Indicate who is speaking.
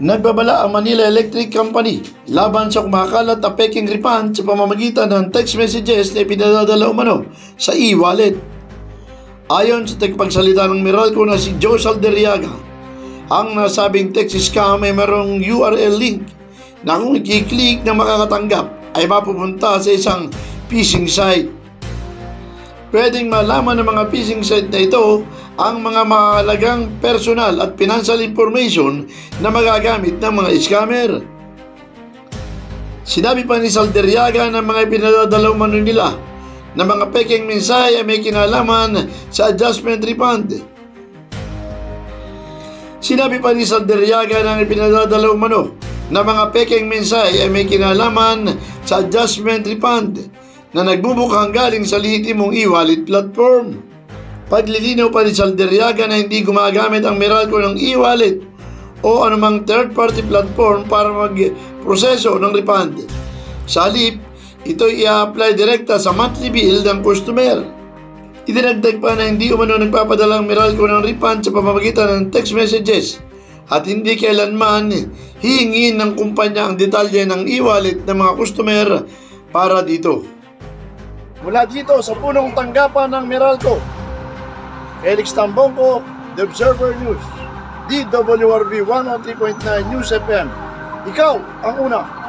Speaker 1: Nagbabala ang Manila Electric Company laban sa kumakalat na peking refund sa pamamagitan ng text messages na ipinadadala umano sa e-wallet. Ayon sa tagapagsalita ng Meralco na si Joe Saldarriaga, ang nasabing text scam ay mayroong URL link na kung i-click na makakatanggap ay mapupunta sa isang phishing site. Pwedeng malaman ng mga phishing site na ito ang mga mahalagang personal at financial information na magagamit ng mga scammer. Sinabi pa ni Saldarriaga na mga ipinadadala umano nila na mga peking mensahe ay may kinalaman sa adjustment refund. Sinabi pa ni Saldarriaga na ipinadadala umano na mga peking mensahe ay may kinalaman sa adjustment refund na nagbubukhang galing sa lehitimong e-wallet platform. Paglilinaw pa ni Saldarriaga na hindi gumagamit ang Meralco ng e-wallet o anumang third-party platform para mag-proseso ng refund. Sa halip, ito i-apply direkta sa monthly bill ng customer. Idinagdag pa na hindi umano nagpapadala ang Meralco ng refund sa pamamagitan ng text messages at hindi kailanman hihingin ng kumpanya ang detalye ng e-wallet ng mga customer para dito. Mula dito sa punong tanggapan ng Meralco, Felix Tambongco, The Observer News, DWRV 103.9 News FM. Ikaw ang una.